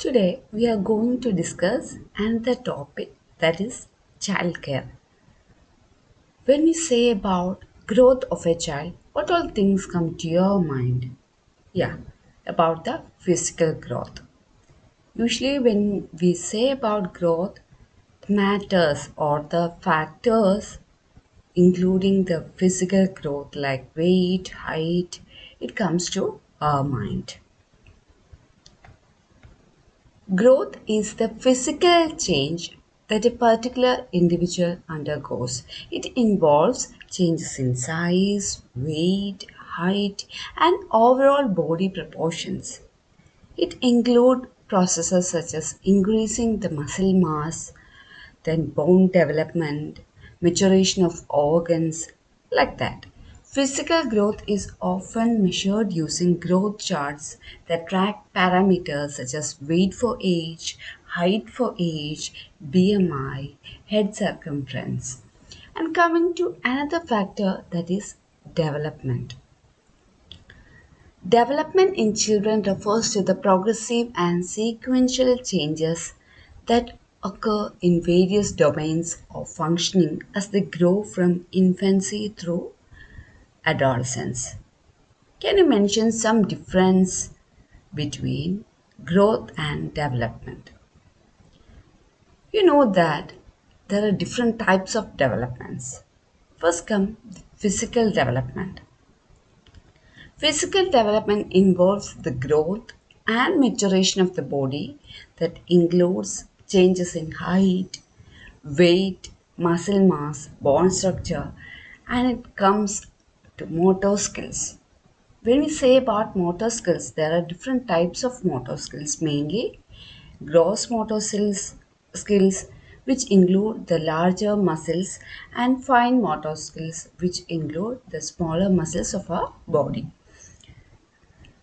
Today we are going to discuss another topic that is childcare. When we say about growth of a child, what all things come to your mind? Yeah, about the physical growth. Usually when we say about growth, the matters or the factors including the physical growth like weight, height, it comes to our mind. Growth is the physical change that a particular individual undergoes. It involves changes in size, weight, height, and overall body proportions. It includes processes such as increasing the muscle mass, then bone development, maturation of organs, like that. Physical growth is often measured using growth charts that track parameters such as weight for age, height for age, BMI, head circumference. And coming to another factor that is development. Development in children refers to the progressive and sequential changes that occur in various domains of functioning as they grow from infancy through adolescence. Can you mention some difference between growth and development? You know that there are different types of developments. First come the physical development. Physical development involves the growth and maturation of the body that includes changes in height, weight, muscle mass, bone structure, and it comes to motor skills. When we say about motor skills, there are different types of motor skills, mainly gross motor skills, which include the larger muscles, and fine motor skills, which include the smaller muscles of our body.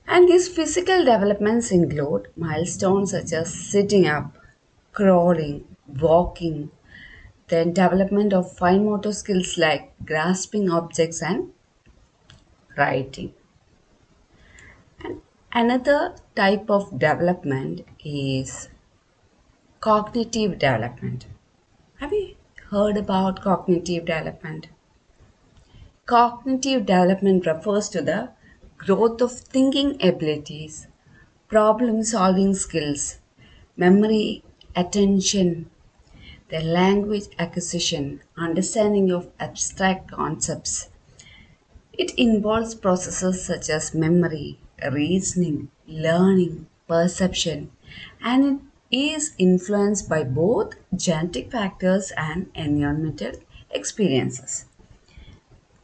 And these physical developments include milestones such as sitting up, crawling, walking, then development of fine motor skills like grasping objects and writing. And another type of development is cognitive development. Have you heard about cognitive development? Cognitive development refers to the growth of thinking abilities, problem solving skills, memory, attention, the language acquisition, understanding of abstract concepts. It involves processes such as memory, reasoning, learning, perception, and it is influenced by both genetic factors and environmental experiences.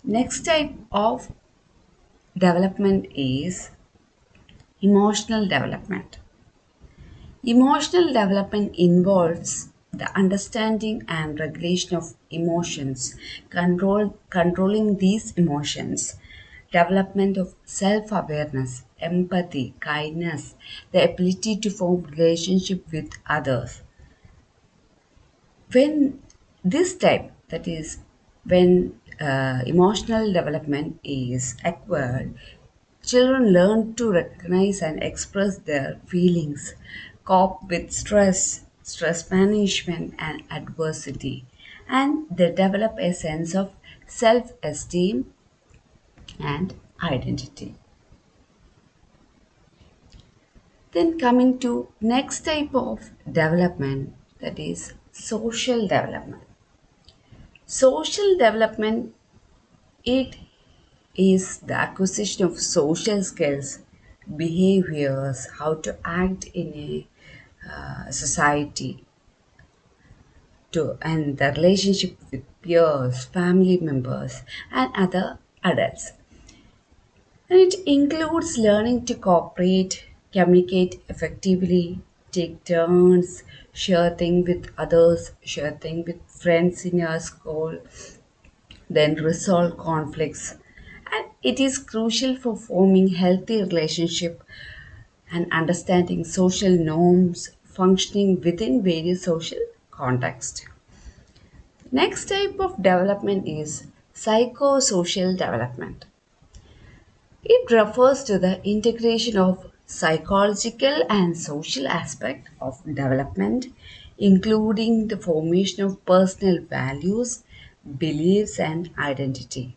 Next type of development is emotional development. Emotional development involves the understanding and regulation of emotions, controlling these emotions, development of self awareness, empathy, kindness, the ability to form relationship with others. When this type, that is, when emotional development is acquired, children learn to recognize and express their feelings, cope with stress, stress management, and adversity, and they develop a sense of self esteem and identity. Then coming to next type of development, that is social development. Social development, it is the acquisition of social skills, behaviors, how to act in a society, to and the relationship with peers, family members, and other adults. And it includes learning to cooperate, communicate effectively, take turns, share things with others, share things with friends in your school, then resolve conflicts. And it is crucial for forming healthy relationship and understanding social norms, functioning within various social contexts. Next type of development is psychosocial development. It refers to the integration of psychological and social aspect of development, including the formation of personal values, beliefs, and identity.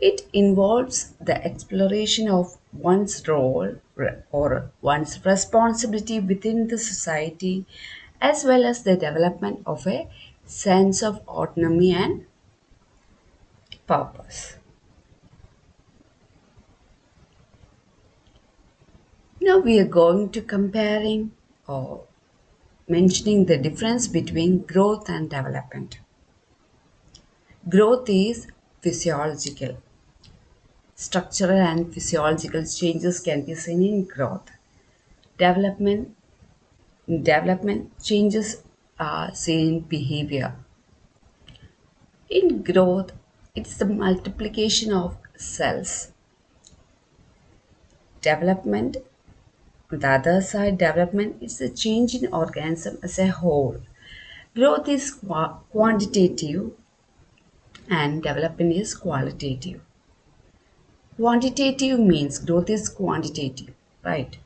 It involves the exploration of one's role or one's responsibility within the society, as well as the development of a sense of autonomy and purpose. Now we are going to comparing or mentioning the difference between growth and development. Growth is physiological. Structural and physiological changes can be seen in growth. Development development changes are seen in behavior. In growth, it's the multiplication of cells. Development, on the other side, development is the change in organism as a whole. Growth is quantitative and development is qualitative. Quantitative means growth is quantitative, right?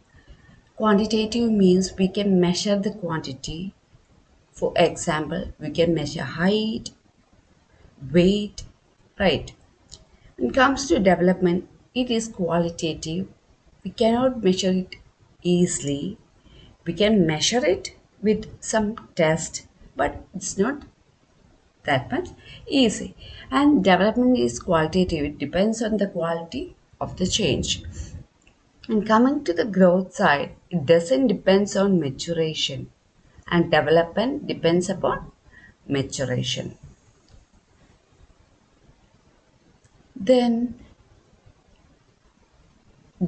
Quantitative means we can measure the quantity. For example, we can measure height, weight, right? When it comes to development, it is qualitative. We cannot measure it easily. We can measure it with some test, but it's not that much easy. And development is qualitative. It depends on the quality of the change. And coming to the growth side, it doesn't depend on maturation. And development depends upon maturation. Then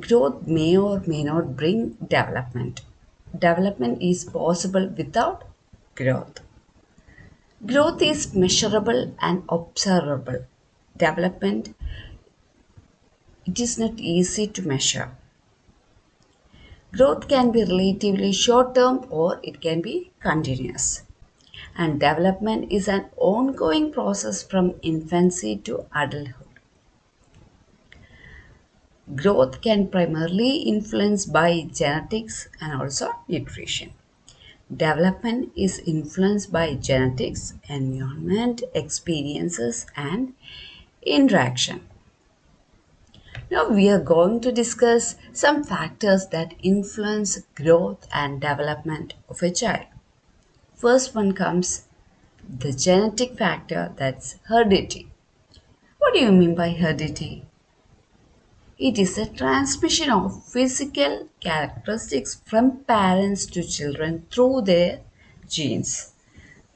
growth may or may not bring development. Development is possible without growth. Growth is measurable and observable. Development, it is not easy to measure. Growth can be relatively short term or it can be continuous. And development is an ongoing process from infancy to adulthood. Growth can primarily influenced by genetics and also nutrition. Development is influenced by genetics, environment, experiences, and interaction. Now, we are going to discuss some factors that influence growth and development of a child. First one comes the genetic factor, that's heredity. What do you mean by heredity? It is a transmission of physical characteristics from parents to children through their genes.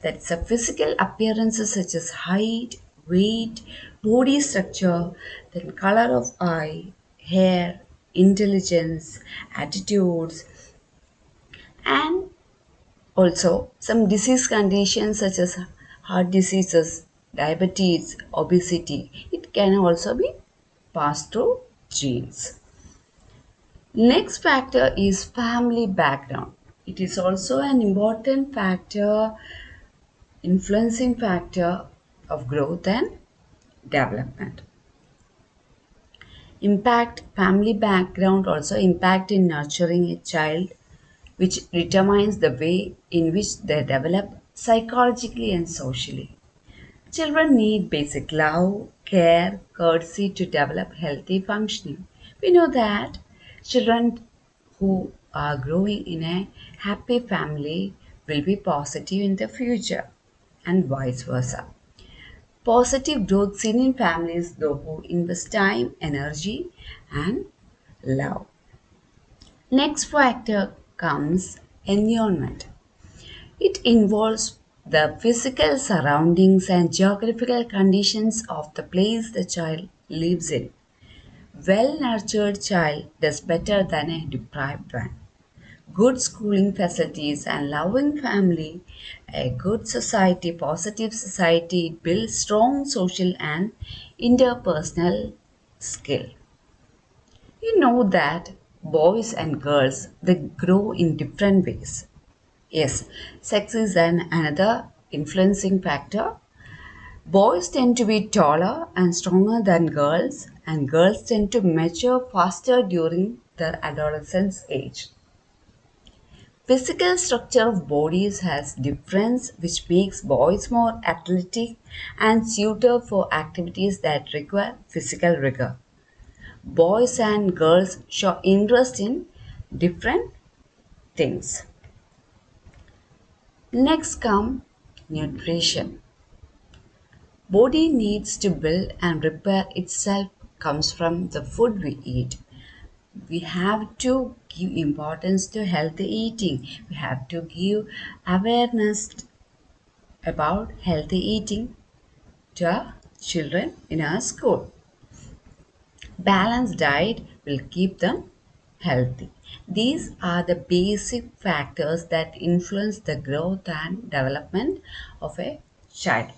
That's a physical appearances such as height, weight, body structure, then color of eye, hair, intelligence, attitudes, and also some disease conditions such as heart diseases, diabetes, obesity. It can also be passed through genes. Next factor is family background. It is also an important factor, influencing factor of growth and development. Impact family background also impact in nurturing a child, which determines the way in which they develop psychologically and socially. Children need basic love, care, courtesy to develop healthy functioning. We know that children who are growing in a happy family will be positive in the future and vice versa. Positive growth seen in families though who invest time, energy, and love. Next factor comes environment. It involves the physical surroundings and geographical conditions of the place the child lives in. Well nurtured child does better than a deprived one. Good schooling facilities and loving family, a good society, positive society builds strong social and interpersonal skill. You know that boys and girls they grow in different ways. Yes, sex is another influencing factor. Boys tend to be taller and stronger than girls, and girls tend to mature faster during their adolescence age. Physical structure of bodies has difference which makes boys more athletic and suited for activities that require physical rigor. Boys and girls show interest in different things. Next come nutrition. Body needs to build and repair itself comes from the food we eat. We have to give importance to healthy eating. We have to give awareness about healthy eating to our children in our school. Balanced diet will keep them healthy. These are the basic factors that influence the growth and development of a child.